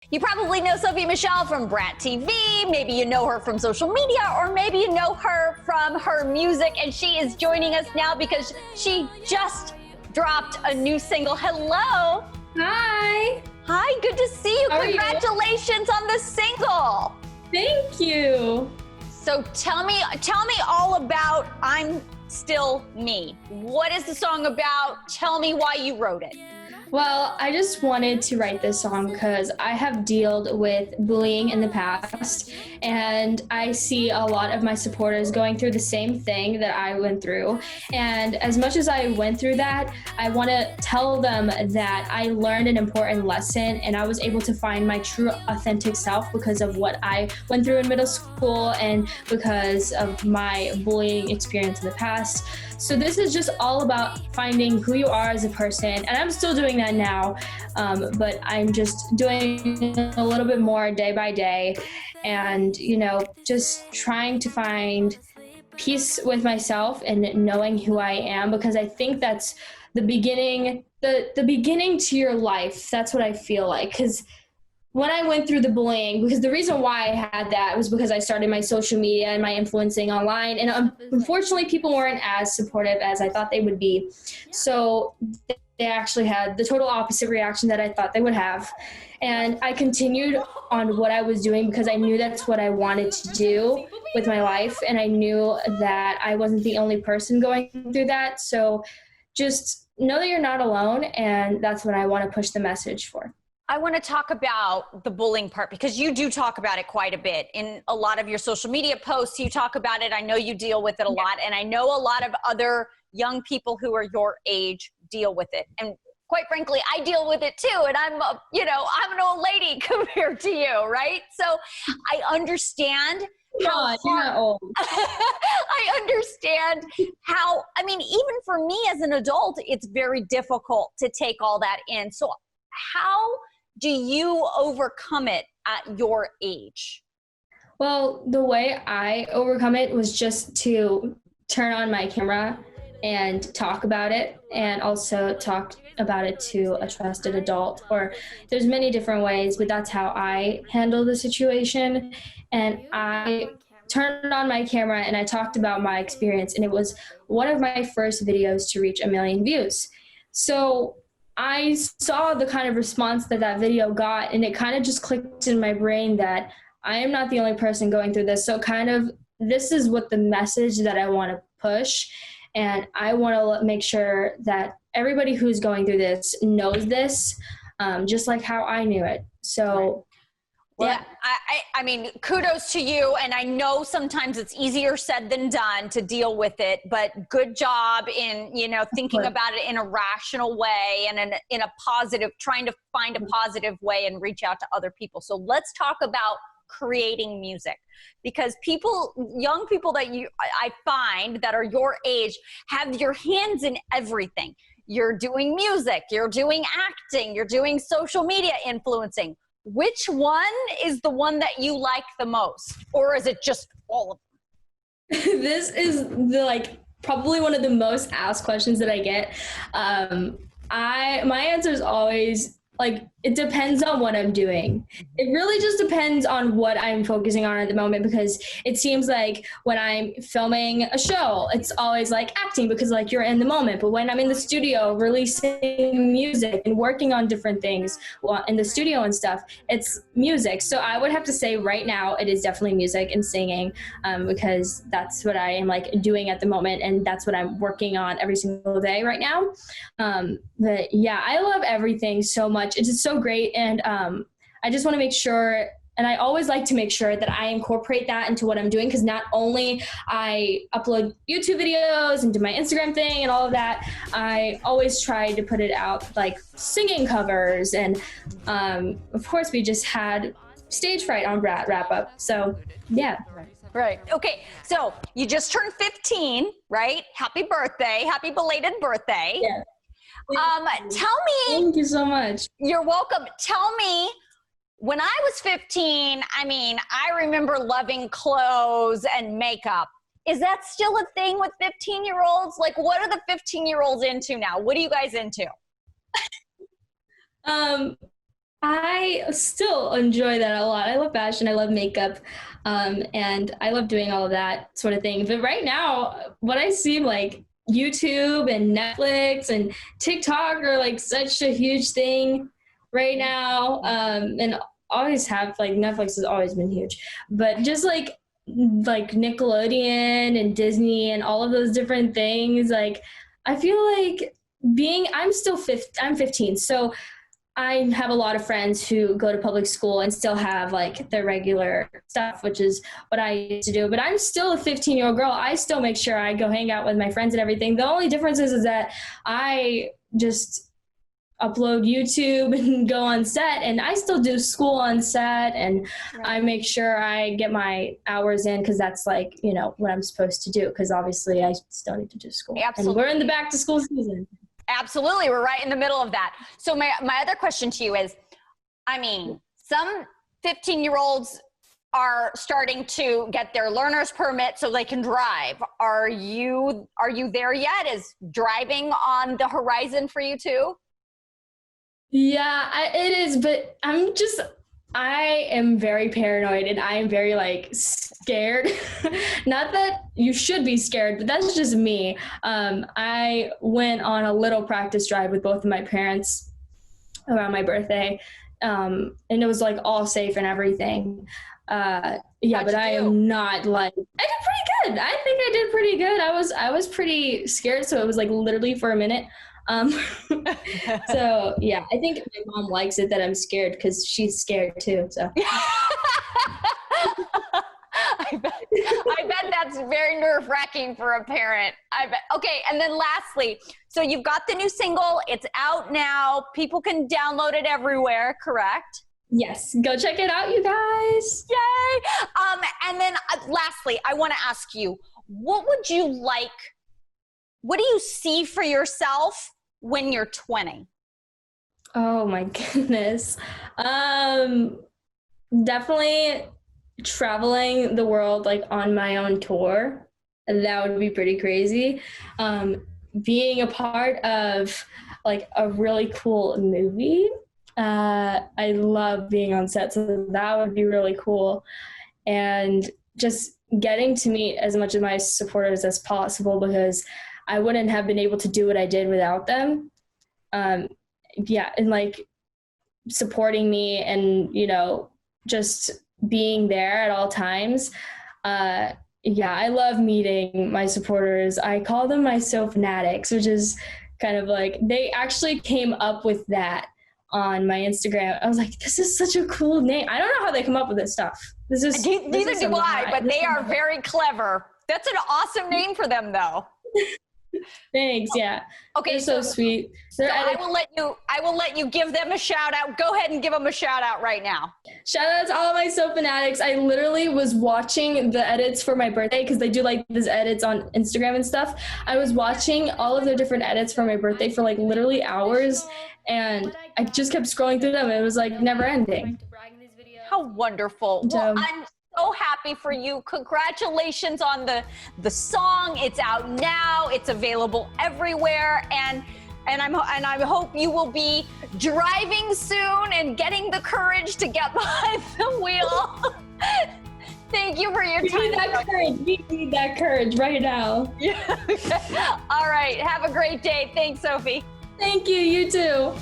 You probably know Sophie Michelle from BEONDTV. Maybe you know her from social media, or maybe you know her from her music, and she is joining us now because she just dropped a new single. Hello. Hi. Hi, good to see you. How Congratulations on the single. Thank you. So tell me all about I'm Still Me. What is the song about? Tell me why you wrote it. Well, I just wanted to write this song because I have dealt with bullying in the past, and I see a lot of my supporters going through the same thing that I went through. And as much as I went through that, I want to tell them that I learned an important lesson and I was able to find my true authentic self because of what I went through in middle school and because of my bullying experience in the past. So this is just all about finding who you are as a person, and I'm still doing that now, but I'm just doing a little bit more day by day, and just trying to find peace with myself and knowing who I am, because I think that's the beginning, the beginning to your life. That's what I feel like, because when I went through the bullying, because the reason why I had that was because I started my social media and my influencing online, and unfortunately people weren't as supportive as I thought they would be. So they actually had the total opposite reaction that I thought they would have. And I continued on what I was doing because I knew that's what I wanted to do with my life, and I knew that I wasn't the only person going through that. So just know that you're not alone, and that's what I want to push the message for. I want to talk about the bullying part because you do talk about it quite a bit. In a lot of your social media posts, you talk about it. I know you deal with it a lot, and I know a lot of other young people who are your age deal with it. And quite frankly, I deal with it too, and I'm an old lady compared to you, right? So I understand. You're not old. I understand how, even for me as an adult, it's very difficult to take all that in. So how do you overcome it at your age? Well, the way I overcome it was just to turn on my camera and talk about it, and also talk about it to a trusted adult. Or there's many different ways, but that's how I handle the situation. And I turned on my camera and I talked about my experience, and it was one of my first videos to reach 1 million views. So I saw the kind of response that that video got, and it kind of just clicked in my brain that I am not the only person going through this. So kind of this is what the message that I want to push, and I want to make sure that everybody who's going through this knows this, just like how I knew it. So well, yeah. I mean, kudos to you. And I know sometimes it's easier said than done to deal with it, but good job in, thinking about it in a rational way and in a positive, trying to find a positive way and reach out to other people. So let's talk about creating music, because young people that I find that are your age have your hands in everything. You're doing music, you're doing acting, you're doing social media influencing. Which one is the one that you like the most? Or is it just all of them? This is probably one of the most asked questions that I get. My answer is always it depends on what I'm doing. It really just depends on what I'm focusing on at the moment, because it seems like when I'm filming a show, it's always acting because you're in the moment. But when I'm in the studio releasing music and working on different things in the studio and stuff, it's music. So I would have to say right now it is definitely music and singing, because that's what I am doing at the moment, and that's what I'm working on every single day right now. But yeah, I love everything so much. It's just so great, and I just want to make sure, and I always like to make sure that I incorporate that into what I'm doing, because not only I upload YouTube videos and do my Instagram thing and all of that, I always try to put it out singing covers, and of course we just had stage fright on wrap up, so yeah. Right. Okay. So you just turned 15, right? Happy birthday. Happy belated birthday. Yeah. Tell me. Thank you so much. You're welcome. Tell me, when I was 15, I remember loving clothes and makeup. Is that still a thing with 15-year-olds? What are the 15-year-olds into now? What are you guys into? I still enjoy that a lot. I love fashion. I love makeup. And I love doing all of that sort of thing. But right now, what I see like YouTube and Netflix and TikTok are like such a huge thing right now. And always have like Netflix has always been huge, but just like Nickelodeon and Disney and all of those different things. Like I feel like I'm 15, so I have a lot of friends who go to public school and still have like their regular stuff, which is what I used to do. But I'm still a 15-year-old girl. I still make sure I go hang out with my friends and everything. The only difference is that I just upload YouTube and go on set, and I still do school on set, and I make sure I get my hours in because that's like, you know, what I'm supposed to do, because obviously I still need to do school. Absolutely. And we're in the back to school season. Absolutely. We're right in the middle of that. So my other question to you is, I mean, some 15-year-olds are starting to get their learner's permit so they can drive. Are you there yet? Is driving on the horizon for you too? Yeah, it is, but I am very paranoid and I am very like scared. Not that you should be scared, but that's just me. I went on a little practice drive with both of my parents around my birthday, and it was like all safe and everything. But I am not like, I did pretty good. I think I did pretty good. I was pretty scared, so it was like literally for a minute. So yeah, I think my mom likes it that I'm scared because she's scared too. So I bet that's very nerve-wracking for a parent. I bet. Okay, and then lastly, so you've got the new single. It's out now. People can download it everywhere, correct? Yes, go check it out, you guys. Yay! And then lastly, I want to ask you, what do you see for yourself when you're 20? Oh my goodness. Definitely traveling the world like on my own tour. That would be pretty crazy. Being a part of like a really cool movie. I love being on set, so that would be really cool. And just getting to meet as much of my supporters as possible, because I wouldn't have been able to do what I did without them. And like supporting me and, you know, just being there at all times. I love meeting my supporters. I call them my Sophfanatics, which is kind of like, they actually came up with that on my Instagram. I was like, this is such a cool name. I don't know how they come up with this stuff. Neither do I, but they are very clever. That's an awesome name for them though. Thanks. Yeah. Okay. They're so sweet. I will let you give them a shout out. Go ahead and give them a shout out right now. Shout out to all of my Sophfanatics. I literally was watching the edits for my birthday, because they do like these edits on Instagram and stuff. I was watching all of their different edits for my birthday for like literally hours, and I just kept scrolling through them. It was like never ending. How wonderful. Well, I'm so happy for you. Congratulations on the song. It's out now. It's available everywhere, and I hope you will be driving soon and getting the courage to get behind the wheel. Thank you for your time. We need that courage right now. Yeah. All right. Have a great day. Thanks, Sophie. Thank you. You too.